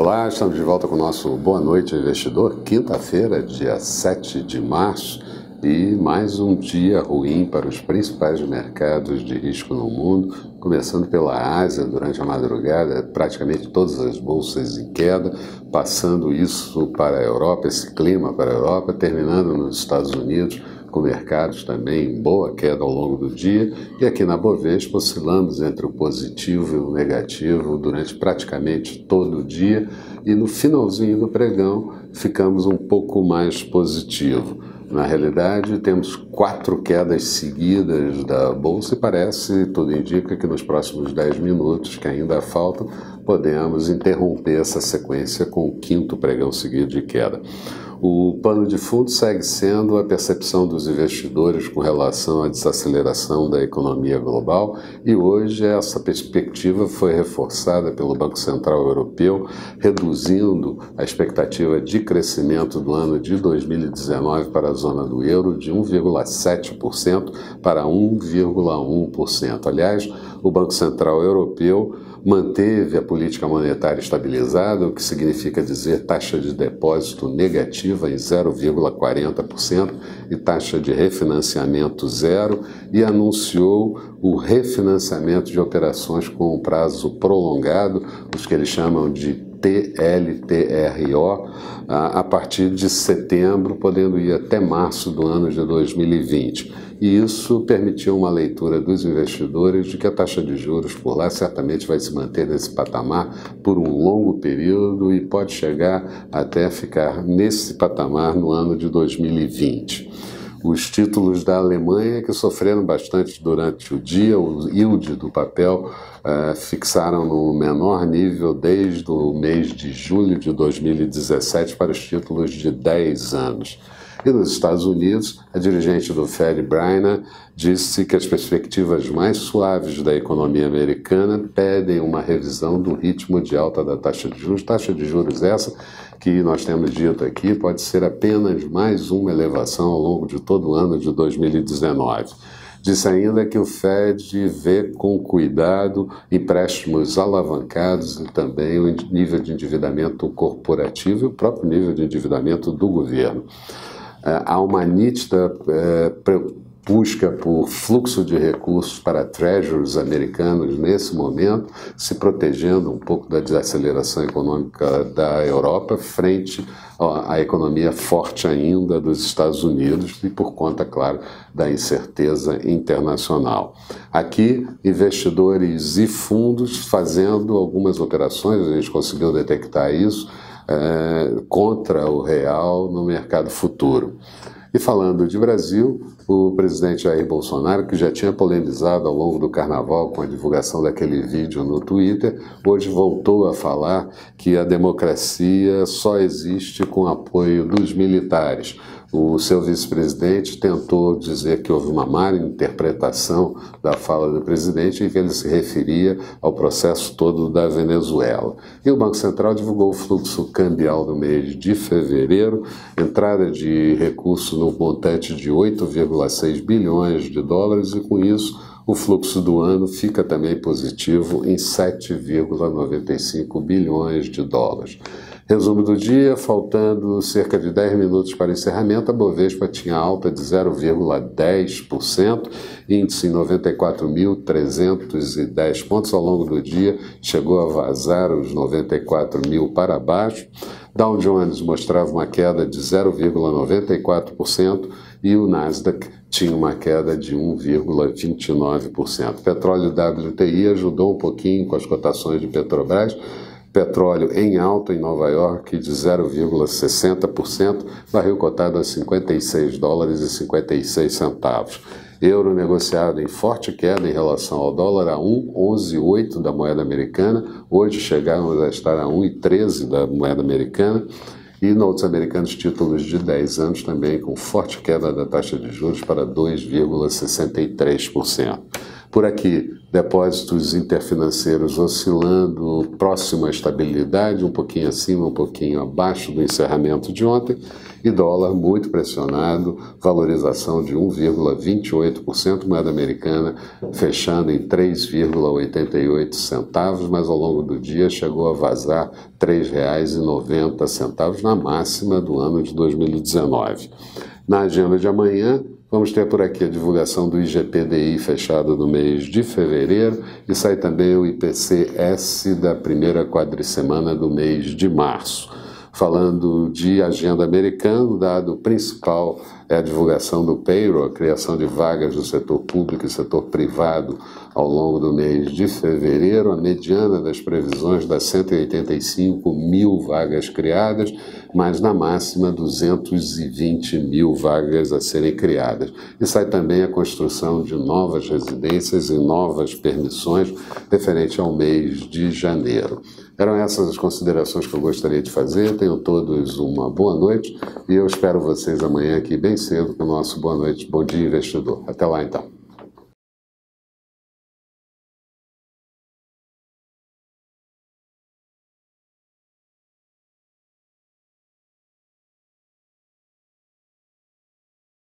Olá, estamos de volta com o nosso Boa Noite Investidor, quinta-feira, dia 7 de março, e mais um dia ruim para os principais mercados de risco no mundo, começando pela Ásia durante a madrugada, praticamente todas as bolsas em queda, passando isso para a Europa, esse clima para a Europa, terminando nos Estados Unidos, com mercados também em boa queda ao longo do dia, e aqui na Bovespa oscilamos entre o positivo e o negativo durante praticamente todo o dia, e no finalzinho do pregão ficamos um pouco mais positivo. Na realidade, temos 4 quedas seguidas da Bolsa e parece, tudo indica que nos próximos 10 minutos, que ainda faltam, podemos interromper essa sequência com o 5º pregão seguido de queda. O pano de fundo segue sendo a percepção dos investidores com relação à desaceleração da economia global, e hoje essa perspectiva foi reforçada pelo Banco Central Europeu, reduzindo a expectativa de crescimento do ano de 2019 para a zona do euro de 1,7% para 1,1%. Aliás, o Banco Central Europeu manteve a política monetária estabilizada, o que significa dizer taxa de depósito negativa em 0,40% e taxa de refinanciamento zero, e anunciou o refinanciamento de operações com um prazo prolongado, os que eles chamam de TLTRO, a partir de setembro, podendo ir até março do ano de 2020. E isso permitiu uma leitura dos investidores de que a taxa de juros por lá certamente vai se manter nesse patamar por um longo período e pode chegar até ficar nesse patamar no ano de 2020. Os títulos da Alemanha, que sofreram bastante durante o dia, o yield do papel fixaram no menor nível desde o mês de julho de 2017 para os títulos de 10 anos. E nos Estados Unidos, a dirigente do Fed, Brainerd, disse que as perspectivas mais suaves da economia americana pedem uma revisão do ritmo de alta da taxa de juros. Taxa de juros essa que nós temos dito aqui pode ser apenas mais uma elevação ao longo de todo o ano de 2019. Disse ainda que o Fed vê com cuidado empréstimos alavancados e também o nível de endividamento corporativo e o próprio nível de endividamento do governo. Há uma nítida busca por fluxo de recursos para treasuries americanos nesse momento, se protegendo um pouco da desaceleração econômica da Europa frente à economia forte ainda dos Estados Unidos e por conta, claro, da incerteza internacional. Aqui, investidores e fundos fazendo algumas operações, a gente conseguiu detectar isso, contra o real no mercado futuro. E falando de Brasil, o presidente Jair Bolsonaro, que já tinha polemizado ao longo do carnaval com a divulgação daquele vídeo no Twitter, hoje voltou a falar que a democracia só existe com apoio dos militares. O seu vice-presidente tentou dizer que houve uma má interpretação da fala do presidente e que ele se referia ao processo todo da Venezuela. E o Banco Central divulgou o fluxo cambial do mês de fevereiro, entrada de recurso no montante de 8,6 bilhões de dólares, e com isso o fluxo do ano fica também positivo em 7,95 bilhões de dólares. Resumo do dia, faltando cerca de 10 minutos para o encerramento, a Bovespa tinha alta de 0,10%, índice em 94.310 pontos ao longo do dia, chegou a vazar os 94 mil para baixo. Dow Jones mostrava uma queda de 0,94% e o Nasdaq tinha uma queda de 1,29%. Petróleo WTI ajudou um pouquinho com as cotações de Petrobras. Petróleo em alta em Nova York de 0,60%, barril cotado a 56 dólares e 56 centavos. Euro negociado em forte queda em relação ao dólar a 1,118 da moeda americana, hoje chegamos a estar a 1,13 da moeda americana, e notes americanos títulos de 10 anos também com forte queda da taxa de juros para 2,63%. Por aqui, depósitos interfinanceiros oscilando próximo à estabilidade, um pouquinho acima, um pouquinho abaixo do encerramento de ontem, e dólar muito pressionado, valorização de 1,28%, moeda americana fechando em 3,88 centavos, mas ao longo do dia chegou a vazar R$ 3,90 na máxima do ano de 2019. Na agenda de amanhã, vamos ter por aqui a divulgação do IGPDI fechado do mês de fevereiro e sai também o IPCS da primeira quadricemana do mês de março. Falando de agenda americana, o dado principal é a divulgação do payroll, a criação de vagas do setor público e setor privado ao longo do mês de fevereiro. A mediana das previsões dá 185 mil vagas criadas, mas na máxima 220 mil vagas a serem criadas. E sai também a construção de novas residências e novas permissões referente ao mês de janeiro. Eram essas as considerações que eu gostaria de fazer. Tenham todos uma boa noite e eu espero vocês amanhã aqui bem cedo com o nosso Boa Noite, Bom Dia Investidor. Até lá então.